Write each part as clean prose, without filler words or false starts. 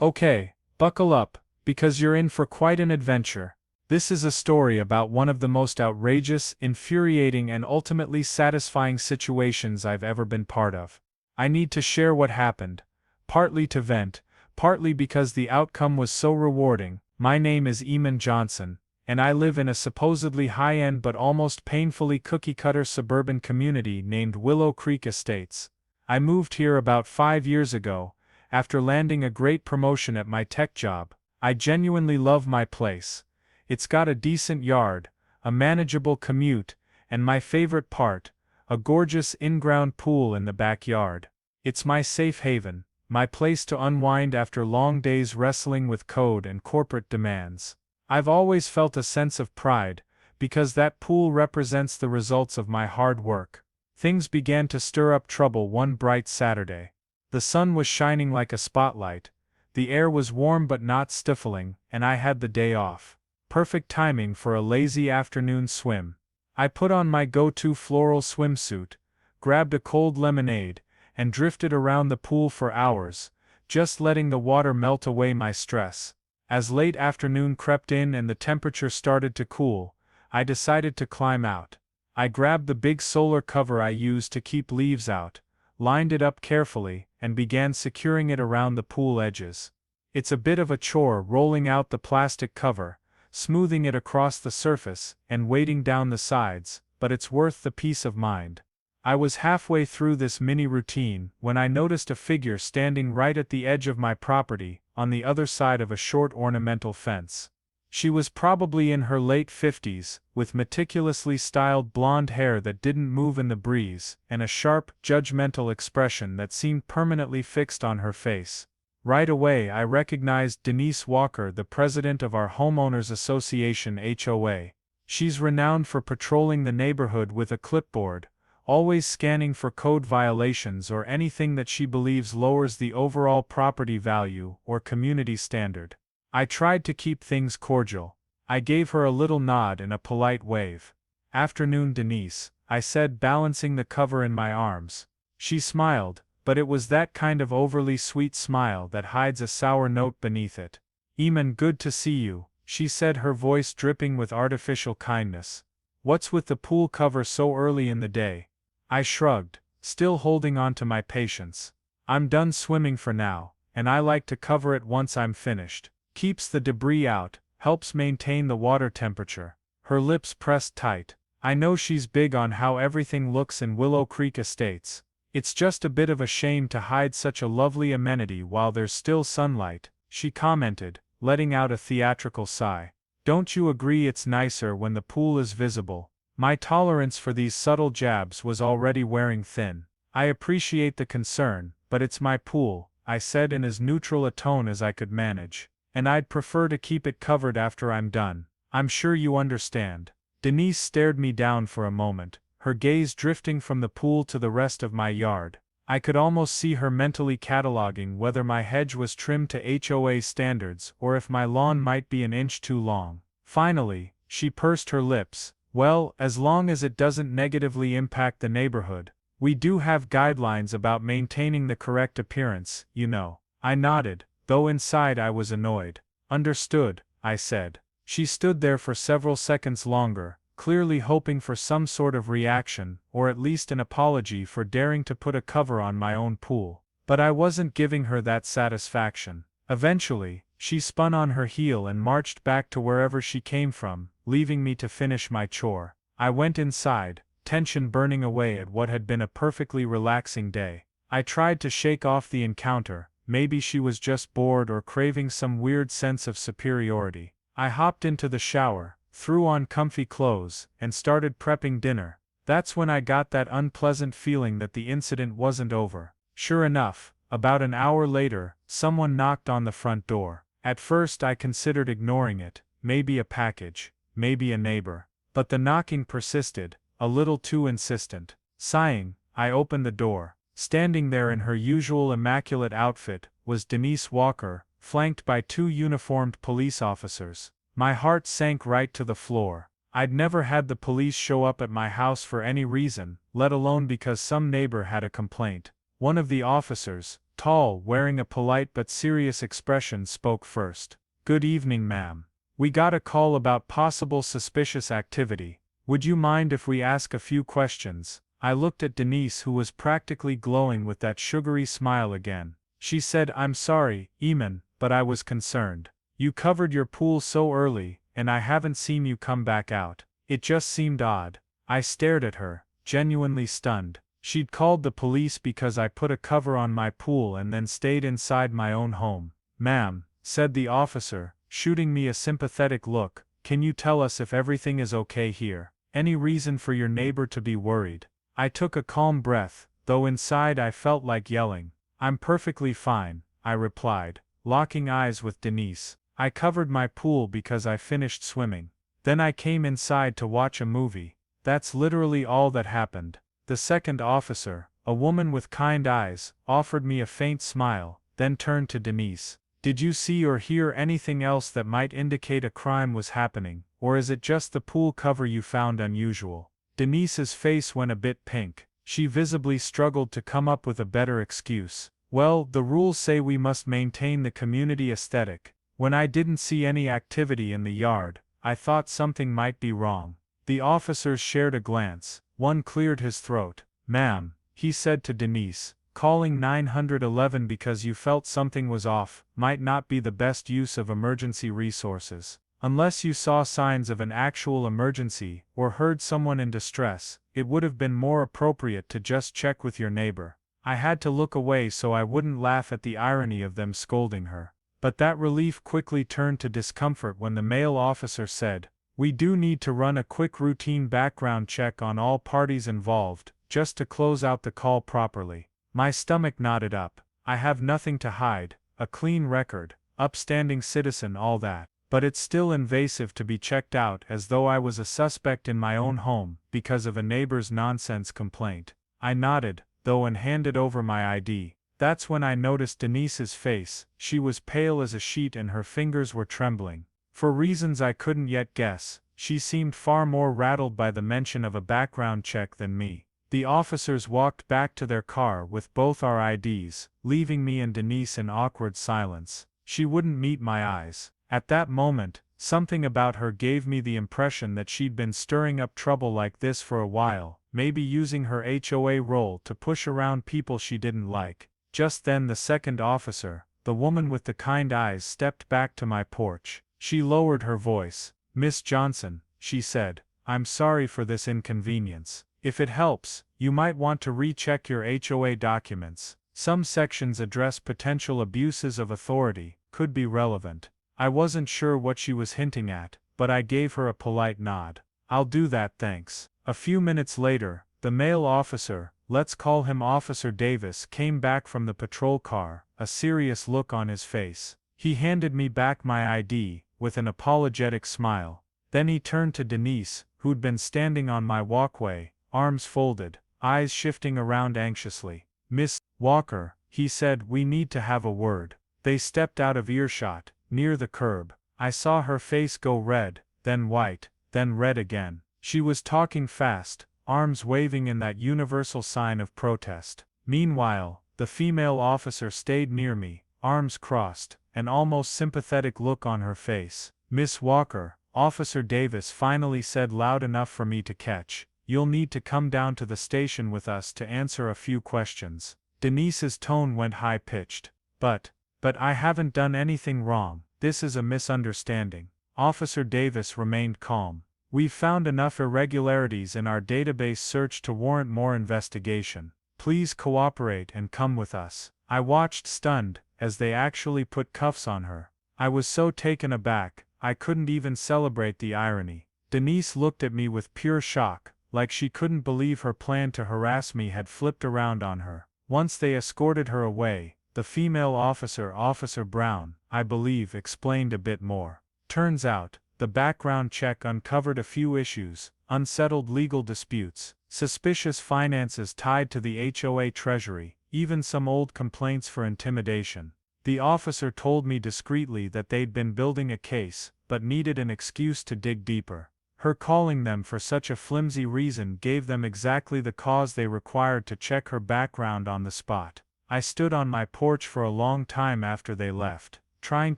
Okay, buckle up, because you're in for quite an adventure. This is a story about one of the most outrageous, infuriating, and ultimately satisfying situations I've ever been part of. I need to share what happened, partly to vent, partly because the outcome was so rewarding. My name is Eamon Johnson, and I live in a supposedly high-end but almost painfully cookie-cutter suburban community named Willow Creek Estates. I moved here about 5 years ago, after landing a great promotion at my tech job. I genuinely love my place. It's got a decent yard, a manageable commute, and my favorite part, a gorgeous in-ground pool in the backyard. It's my safe haven, my place to unwind after long days wrestling with code and corporate demands. I've always felt a sense of pride, because that pool represents the results of my hard work. Things began to stir up trouble one bright Saturday. The sun was shining like a spotlight, the air was warm but not stifling, and I had the day off. Perfect timing for a lazy afternoon swim. I put on my go-to floral swimsuit, grabbed a cold lemonade, and drifted around the pool for hours, just letting the water melt away my stress. As late afternoon crept in and the temperature started to cool, I decided to climb out. I grabbed the big solar cover I use to keep leaves out, lined it up carefully, and began securing it around the pool edges. It's a bit of a chore rolling out the plastic cover, smoothing it across the surface, and weighting down the sides, but it's worth the peace of mind. I was halfway through this mini routine when I noticed a figure standing right at the edge of my property, on the other side of a short ornamental fence. She was probably in her late 50s, with meticulously styled blonde hair that didn't move in the breeze, and a sharp, judgmental expression that seemed permanently fixed on her face. Right away I recognized Denise Walker, the president of our Homeowners Association HOA. She's renowned for patrolling the neighborhood with a clipboard, always scanning for code violations or anything that she believes lowers the overall property value or community standard. I tried to keep things cordial. I gave her a little nod and a polite wave. "Afternoon, Denise," I said, balancing the cover in my arms. She smiled, but it was that kind of overly sweet smile that hides a sour note beneath it. "Eamon, good to see you," she said, her voice dripping with artificial kindness. "What's with the pool cover so early in the day?" I shrugged, still holding on to my patience. "I'm done swimming for now, and I like to cover it once I'm finished. Keeps the debris out, helps maintain the water temperature." Her lips pressed tight. "I know she's big on how everything looks in Willow Creek Estates. It's just a bit of a shame to hide such a lovely amenity while there's still sunlight," she commented, letting out a theatrical sigh. "Don't you agree it's nicer when the pool is visible?" My tolerance for these subtle jabs was already wearing thin. "I appreciate the concern, but it's my pool," I said in as neutral a tone as I could manage. "And I'd prefer to keep it covered after I'm done. I'm sure you understand." Denise stared me down for a moment, her gaze drifting from the pool to the rest of my yard. I could almost see her mentally cataloging whether my hedge was trimmed to HOA standards or if my lawn might be an inch too long. Finally, she pursed her lips. "Well, as long as it doesn't negatively impact the neighborhood. We do have guidelines about maintaining the correct appearance, you know." I nodded, though inside I was annoyed. "Understood," I said. She stood there for several seconds longer, clearly hoping for some sort of reaction, or at least an apology for daring to put a cover on my own pool. But I wasn't giving her that satisfaction. Eventually, she spun on her heel and marched back to wherever she came from, leaving me to finish my chore. I went inside, tension burning away at what had been a perfectly relaxing day. I tried to shake off the encounter. Maybe she was just bored or craving some weird sense of superiority. I hopped into the shower, threw on comfy clothes, and started prepping dinner. That's when I got that unpleasant feeling that the incident wasn't over. Sure enough, about an hour later, someone knocked on the front door. At first I considered ignoring it, maybe a package, maybe a neighbor. But the knocking persisted, a little too insistent. Sighing, I opened the door. Standing there in her usual immaculate outfit was Denise Walker, flanked by 2 uniformed police officers. My heart sank right to the floor. I'd never had the police show up at my house for any reason, let alone because some neighbor had a complaint. One of the officers, tall, wearing a polite but serious expression, spoke first. "Good evening, ma'am. We got a call about possible suspicious activity. Would you mind if we ask a few questions?" I looked at Denise, who was practically glowing with that sugary smile again. She said, "I'm sorry, Eamon, but I was concerned. You covered your pool so early, and I haven't seen you come back out. It just seemed odd." I stared at her, genuinely stunned. She'd called the police because I put a cover on my pool and then stayed inside my own home. "Ma'am," said the officer, shooting me a sympathetic look, "can you tell us if everything is okay here? Any reason for your neighbor to be worried?" I took a calm breath, though inside I felt like yelling. "I'm perfectly fine," I replied, locking eyes with Denise. "I covered my pool because I finished swimming. Then I came inside to watch a movie. That's literally all that happened." The second officer, a woman with kind eyes, offered me a faint smile, then turned to Denise. "Did you see or hear anything else that might indicate a crime was happening, or is it just the pool cover you found unusual?" Denise's face went a bit pink. She visibly struggled to come up with a better excuse. "Well, the rules say we must maintain the community aesthetic. When I didn't see any activity in the yard, I thought something might be wrong." The officers shared a glance. One cleared his throat. "Ma'am," he said to Denise, "calling 911 because you felt something was off might not be the best use of emergency resources. Unless you saw signs of an actual emergency or heard someone in distress, it would have been more appropriate to just check with your neighbor." I had to look away so I wouldn't laugh at the irony of them scolding her. But that relief quickly turned to discomfort when the male officer said, "We do need to run a quick routine background check on all parties involved, just to close out the call properly." My stomach knotted up. I have nothing to hide, a clean record, upstanding citizen, all that. But it's still invasive to be checked out as though I was a suspect in my own home because of a neighbor's nonsense complaint. I nodded, though, and handed over my ID. That's when I noticed Denise's face. She was pale as a sheet and her fingers were trembling. For reasons I couldn't yet guess, she seemed far more rattled by the mention of a background check than me. The officers walked back to their car with both our IDs, leaving me and Denise in awkward silence. She wouldn't meet my eyes. At that moment, something about her gave me the impression that she'd been stirring up trouble like this for a while, maybe using her HOA role to push around people she didn't like. Just then the second officer, the woman with the kind eyes, stepped back to my porch. She lowered her voice. "Miss Johnson," she said, "I'm sorry for this inconvenience. If it helps, you might want to recheck your HOA documents. Some sections address potential abuses of authority, could be relevant." I wasn't sure what she was hinting at, but I gave her a polite nod. "I'll do that, thanks." A few minutes later, the male officer, let's call him Officer Davis, came back from the patrol car, a serious look on his face. He handed me back my ID, with an apologetic smile. Then he turned to Denise, who'd been standing on my walkway, arms folded, eyes shifting around anxiously. "Miss Walker," he said, "we need to have a word." They stepped out of earshot, near the curb. I saw her face go red, then white, then red again. She was talking fast, arms waving in that universal sign of protest. Meanwhile, the female officer stayed near me, arms crossed, an almost sympathetic look on her face. "Miss Walker," Officer Davis finally said loud enough for me to catch, "you'll need to come down to the station with us to answer a few questions." Denise's tone went high-pitched. But I haven't done anything wrong. This is a misunderstanding." Officer Davis remained calm. "We've found enough irregularities in our database search to warrant more investigation. Please cooperate and come with us." I watched stunned, as they actually put cuffs on her. I was so taken aback, I couldn't even celebrate the irony. Denise looked at me with pure shock, like she couldn't believe her plan to harass me had flipped around on her. Once they escorted her away, the female officer, Officer Brown, I believe, explained a bit more. Turns out, the background check uncovered a few issues, unsettled legal disputes, suspicious finances tied to the HOA treasury, even some old complaints for intimidation. The officer told me discreetly that they'd been building a case, but needed an excuse to dig deeper. Her calling them for such a flimsy reason gave them exactly the cause they required to check her background on the spot. I stood on my porch for a long time after they left, trying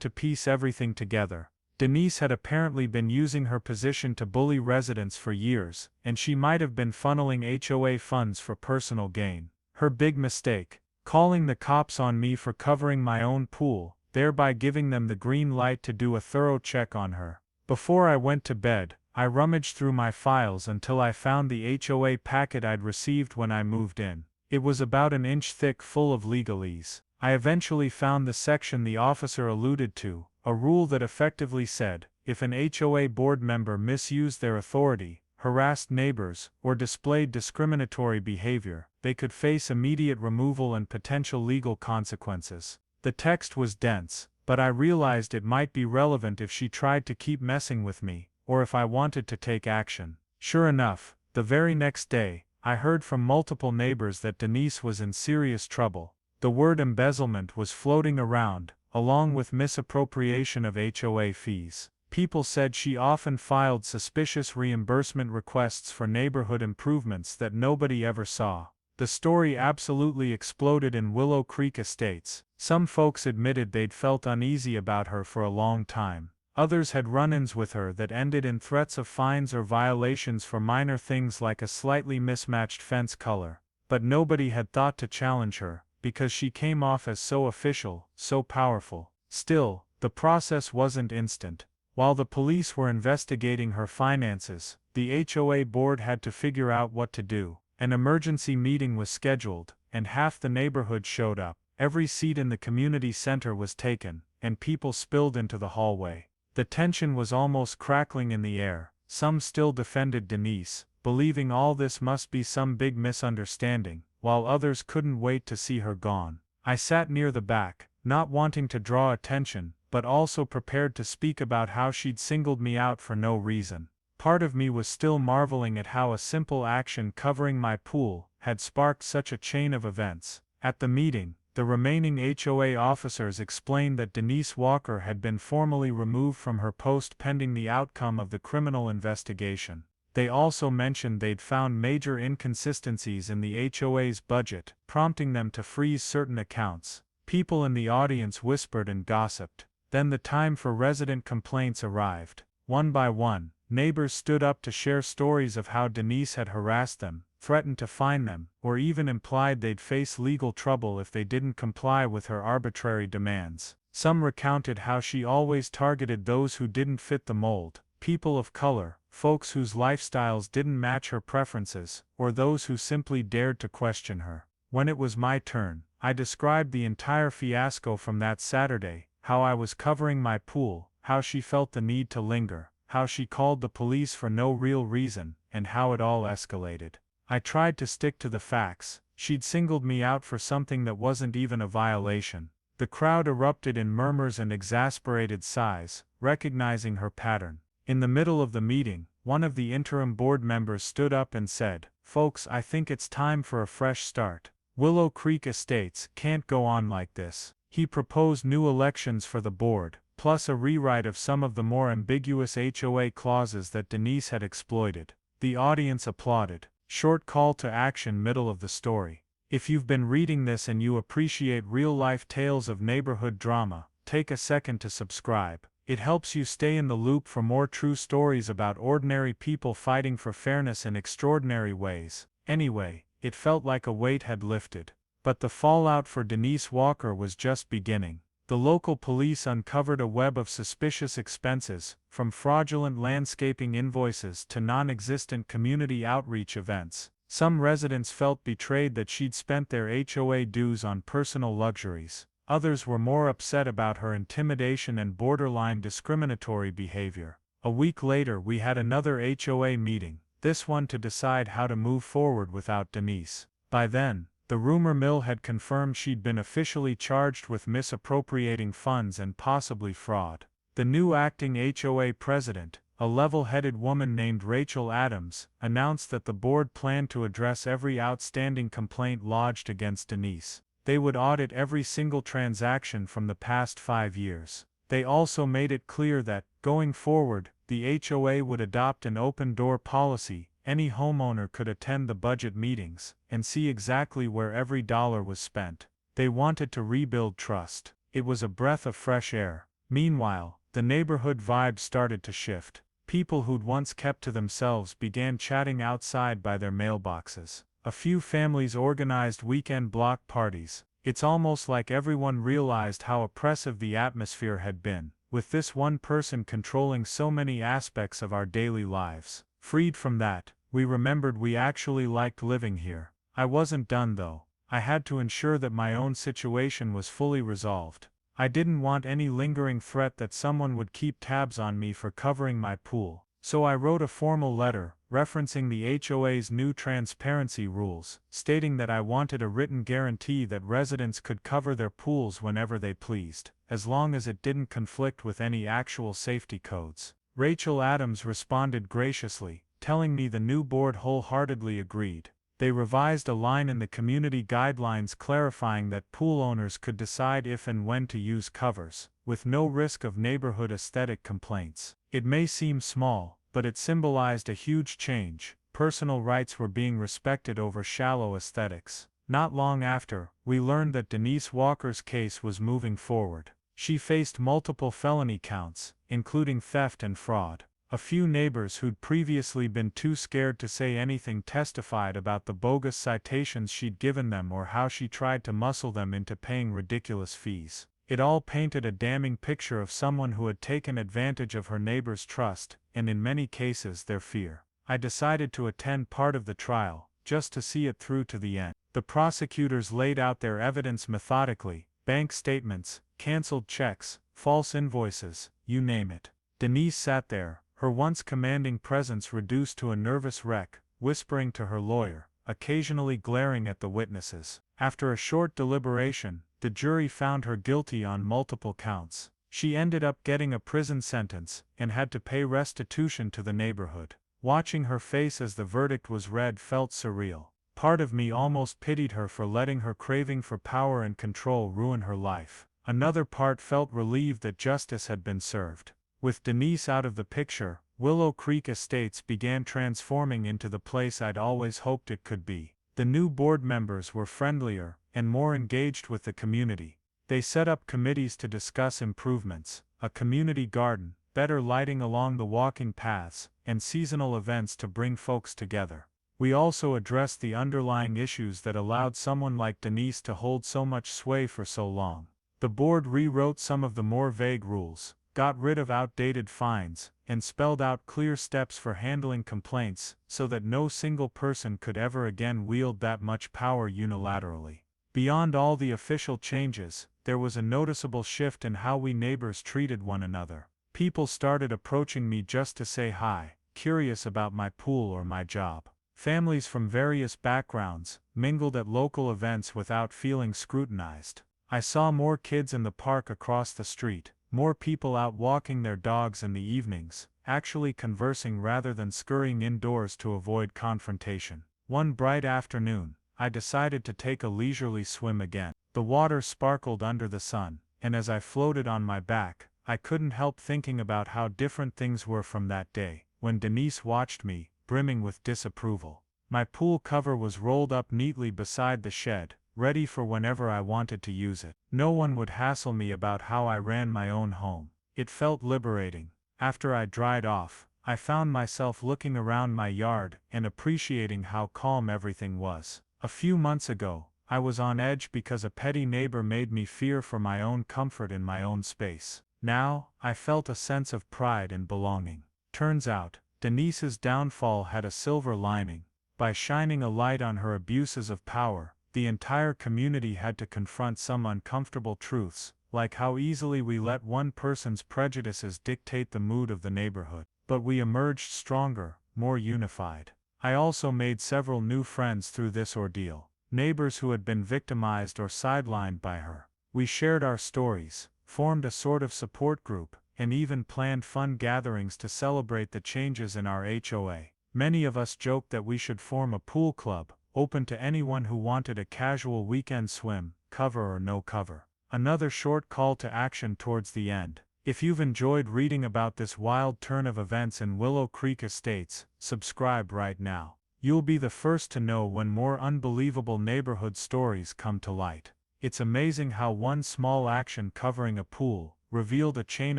to piece everything together. Denise had apparently been using her position to bully residents for years, and she might have been funneling HOA funds for personal gain. Her big mistake, calling the cops on me for covering my own pool, thereby giving them the green light to do a thorough check on her. Before I went to bed, I rummaged through my files until I found the HOA packet I'd received when I moved in. It was about an inch thick, full of legalese. I eventually found the section the officer alluded to, a rule that effectively said, if an HOA board member misused their authority, harassed neighbors, or displayed discriminatory behavior, they could face immediate removal and potential legal consequences. The text was dense, but I realized it might be relevant if she tried to keep messing with me, or if I wanted to take action. Sure enough, the very next day, I heard from multiple neighbors that Denise was in serious trouble. The word embezzlement was floating around, along with misappropriation of HOA fees. People said she often filed suspicious reimbursement requests for neighborhood improvements that nobody ever saw. The story absolutely exploded in Willow Creek Estates. Some folks admitted they'd felt uneasy about her for a long time. Others had run-ins with her that ended in threats of fines or violations for minor things like a slightly mismatched fence color. But nobody had thought to challenge her, because she came off as so official, so powerful. Still, the process wasn't instant. While the police were investigating her finances, the HOA board had to figure out what to do. An emergency meeting was scheduled, and half the neighborhood showed up. Every seat in the community center was taken, and people spilled into the hallway. The tension was almost crackling in the air. Some still defended Denise, believing all this must be some big misunderstanding, while others couldn't wait to see her gone. I sat near the back, not wanting to draw attention, but also prepared to speak about how she'd singled me out for no reason. Part of me was still marveling at how a simple action covering my pool had sparked such a chain of events. At the meeting, the remaining HOA officers explained that Denise Walker had been formally removed from her post pending the outcome of the criminal investigation. They also mentioned they'd found major inconsistencies in the HOA's budget, prompting them to freeze certain accounts. People in the audience whispered and gossiped. Then the time for resident complaints arrived. One by one, neighbors stood up to share stories of how Denise had harassed them, threatened to fine them, or even implied they'd face legal trouble if they didn't comply with her arbitrary demands. Some recounted how she always targeted those who didn't fit the mold, people of color, folks whose lifestyles didn't match her preferences, or those who simply dared to question her. When it was my turn, I described the entire fiasco from that Saturday, how I was covering my pool, how she felt the need to linger, how she called the police for no real reason, and how it all escalated. I tried to stick to the facts. She'd singled me out for something that wasn't even a violation. The crowd erupted in murmurs and exasperated sighs, recognizing her pattern. In the middle of the meeting, one of the interim board members stood up and said, "Folks, I think it's time for a fresh start. Willow Creek Estates can't go on like this." He proposed new elections for the board, plus a rewrite of some of the more ambiguous HOA clauses that Denise had exploited. The audience applauded. Short call to action middle of the story. If you've been reading this and you appreciate real-life tales of neighborhood drama, take a second to subscribe. It helps you stay in the loop for more true stories about ordinary people fighting for fairness in extraordinary ways. Anyway, it felt like a weight had lifted. But the fallout for Denise Walker was just beginning. The local police uncovered a web of suspicious expenses, from fraudulent landscaping invoices to non-existent community outreach events. Some residents felt betrayed that she'd spent their HOA dues on personal luxuries. Others were more upset about her intimidation and borderline discriminatory behavior. A week later we had another HOA meeting, this one to decide how to move forward without Denise. By then, the rumor mill had confirmed she'd been officially charged with misappropriating funds and possibly fraud. The new acting HOA president, a level-headed woman named Rachel Adams, announced that the board planned to address every outstanding complaint lodged against Denise. They would audit every single transaction from the past 5 years. They also made it clear that, going forward, the HOA would adopt an open-door policy. Any homeowner could attend the budget meetings and see exactly where every dollar was spent. They wanted to rebuild trust. It was a breath of fresh air. Meanwhile, the neighborhood vibe started to shift. People who'd once kept to themselves began chatting outside by their mailboxes. A few families organized weekend block parties. It's almost like everyone realized how oppressive the atmosphere had been, with this one person controlling so many aspects of our daily lives. Freed from that, we remembered we actually liked living here. I wasn't done though. I had to ensure that my own situation was fully resolved. I didn't want any lingering threat that someone would keep tabs on me for covering my pool. So I wrote a formal letter, referencing the HOA's new transparency rules, stating that I wanted a written guarantee that residents could cover their pools whenever they pleased, as long as it didn't conflict with any actual safety codes. Rachel Adams responded graciously, telling me the new board wholeheartedly agreed. They revised a line in the community guidelines clarifying that pool owners could decide if and when to use covers, with no risk of neighborhood aesthetic complaints. It may seem small, but it symbolized a huge change. Personal rights were being respected over shallow aesthetics. Not long after, we learned that Denise Walker's case was moving forward. She faced multiple felony counts, including theft and fraud. A few neighbors who'd previously been too scared to say anything testified about the bogus citations she'd given them or how she tried to muscle them into paying ridiculous fees. It all painted a damning picture of someone who had taken advantage of her neighbors' trust, and in many cases their fear. I decided to attend part of the trial, just to see it through to the end. The prosecutors laid out their evidence methodically: bank statements, canceled checks, false invoices, you name it. Denise sat there, her once commanding presence reduced to a nervous wreck, whispering to her lawyer, occasionally glaring at the witnesses. After a short deliberation, the jury found her guilty on multiple counts. She ended up getting a prison sentence, and had to pay restitution to the neighborhood. Watching her face as the verdict was read felt surreal. Part of me almost pitied her for letting her craving for power and control ruin her life. Another part felt relieved that justice had been served. With Denise out of the picture, Willow Creek Estates began transforming into the place I'd always hoped it could be. The new board members were friendlier and more engaged with the community. They set up committees to discuss improvements, a community garden, better lighting along the walking paths, and seasonal events to bring folks together. We also addressed the underlying issues that allowed someone like Denise to hold so much sway for so long. The board rewrote some of the more vague rules, got rid of outdated fines, and spelled out clear steps for handling complaints, so that no single person could ever again wield that much power unilaterally. Beyond all the official changes, there was a noticeable shift in how we neighbors treated one another. People started approaching me just to say hi, curious about my pool or my job. Families from various backgrounds mingled at local events without feeling scrutinized. I saw more kids in the park across the street, more people out walking their dogs in the evenings, actually conversing rather than scurrying indoors to avoid confrontation. One bright afternoon, I decided to take a leisurely swim again. The water sparkled under the sun, and as I floated on my back, I couldn't help thinking about how different things were from that day, when Denise watched me, brimming with disapproval. My pool cover was rolled up neatly beside the shed, ready for whenever I wanted to use it. No one would hassle me about how I ran my own home. It felt liberating. After I dried off, I found myself looking around my yard and appreciating how calm everything was. A few months ago, I was on edge because a petty neighbor made me fear for my own comfort in my own space. Now, I felt a sense of pride and belonging. Turns out, Denise's downfall had a silver lining. By shining a light on her abuses of power, the entire community had to confront some uncomfortable truths, like how easily we let one person's prejudices dictate the mood of the neighborhood. But we emerged stronger, more unified. I also made several new friends through this ordeal, neighbors who had been victimized or sidelined by her. We shared our stories, formed a sort of support group, and even planned fun gatherings to celebrate the changes in our HOA. Many of us joked that we should form a pool club, open to anyone who wanted a casual weekend swim, cover or no cover. Another short call to action towards the end. If you've enjoyed reading about this wild turn of events in Willow Creek Estates, subscribe right now. You'll be the first to know when more unbelievable neighborhood stories come to light. It's amazing how one small action covering a pool revealed a chain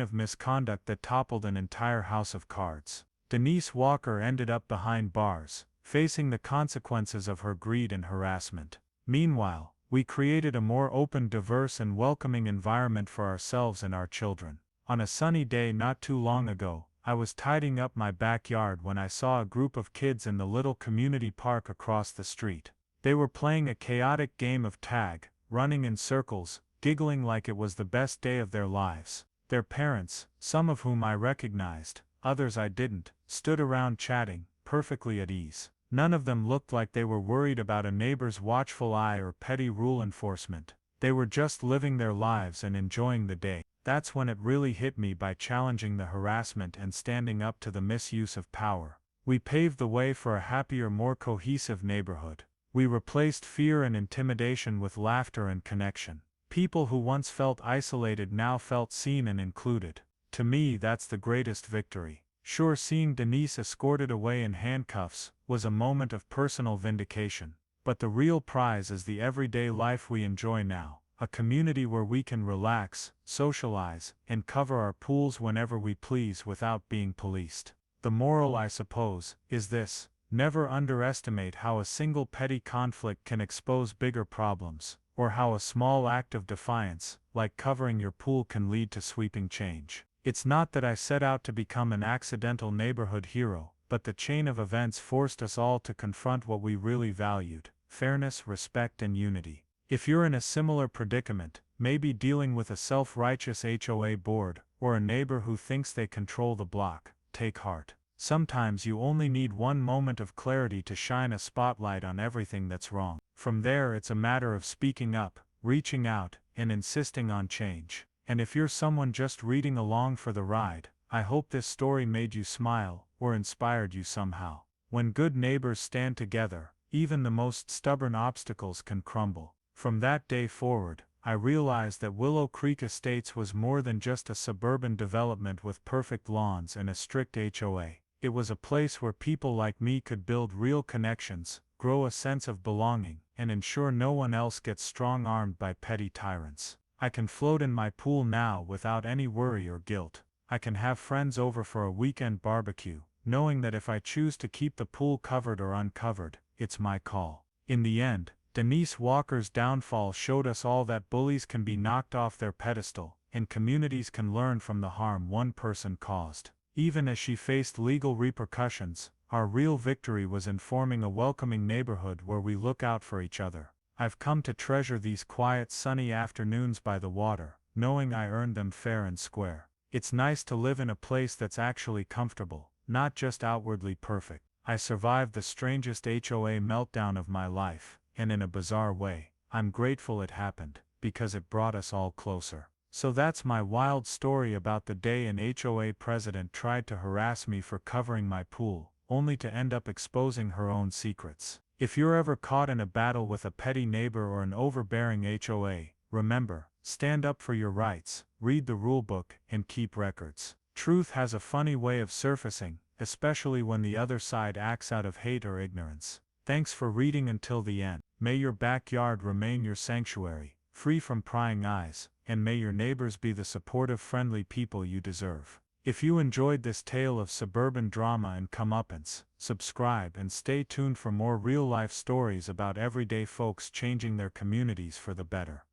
of misconduct that toppled an entire house of cards. Denise Walker ended up behind bars, facing the consequences of her greed and harassment. Meanwhile, we created a more open, diverse, and welcoming environment for ourselves and our children. On a sunny day not too long ago, I was tidying up my backyard when I saw a group of kids in the little community park across the street. They were playing a chaotic game of tag, running in circles, giggling like it was the best day of their lives. Their parents, some of whom I recognized, others I didn't, stood around chatting, perfectly at ease. None of them looked like they were worried about a neighbor's watchful eye or petty rule enforcement. They were just living their lives and enjoying the day. That's when it really hit me. By challenging the harassment and standing up to the misuse of power, we paved the way for a happier, more cohesive neighborhood. We replaced fear and intimidation with laughter and connection. People who once felt isolated now felt seen and included. To me, that's the greatest victory. Sure, seeing Denise escorted away in handcuffs was a moment of personal vindication. But the real prize is the everyday life we enjoy now. A community where we can relax, socialize, and cover our pools whenever we please without being policed. The moral, I suppose, is this: never underestimate how a single petty conflict can expose bigger problems, or how a small act of defiance, like covering your pool, can lead to sweeping change. It's not that I set out to become an accidental neighborhood hero, but the chain of events forced us all to confront what we really valued: fairness, respect, and unity. If you're in a similar predicament, maybe dealing with a self-righteous HOA board, or a neighbor who thinks they control the block, take heart. Sometimes you only need one moment of clarity to shine a spotlight on everything that's wrong. From there, it's a matter of speaking up, reaching out, and insisting on change. And if you're someone just reading along for the ride, I hope this story made you smile, or inspired you somehow. When good neighbors stand together, even the most stubborn obstacles can crumble. From that day forward, I realized that Willow Creek Estates was more than just a suburban development with perfect lawns and a strict HOA. It was a place where people like me could build real connections, grow a sense of belonging, and ensure no one else gets strong-armed by petty tyrants. I can float in my pool now without any worry or guilt. I can have friends over for a weekend barbecue, knowing that if I choose to keep the pool covered or uncovered, it's my call. In the end, Denise Walker's downfall showed us all that bullies can be knocked off their pedestal, and communities can learn from the harm one person caused. Even as she faced legal repercussions, our real victory was in forming a welcoming neighborhood where we look out for each other. I've come to treasure these quiet, sunny afternoons by the water, knowing I earned them fair and square. It's nice to live in a place that's actually comfortable, not just outwardly perfect. I survived the strangest HOA meltdown of my life, and in a bizarre way, I'm grateful it happened, because it brought us all closer. So that's my wild story about the day an HOA president tried to harass me for covering my pool, only to end up exposing her own secrets. If you're ever caught in a battle with a petty neighbor or an overbearing HOA, remember, stand up for your rights, read the rulebook, and keep records. Truth has a funny way of surfacing, especially when the other side acts out of hate or ignorance. Thanks for reading until the end. May your backyard remain your sanctuary, free from prying eyes, and may your neighbors be the supportive, friendly people you deserve. If you enjoyed this tale of suburban drama and comeuppance, subscribe and stay tuned for more real-life stories about everyday folks changing their communities for the better.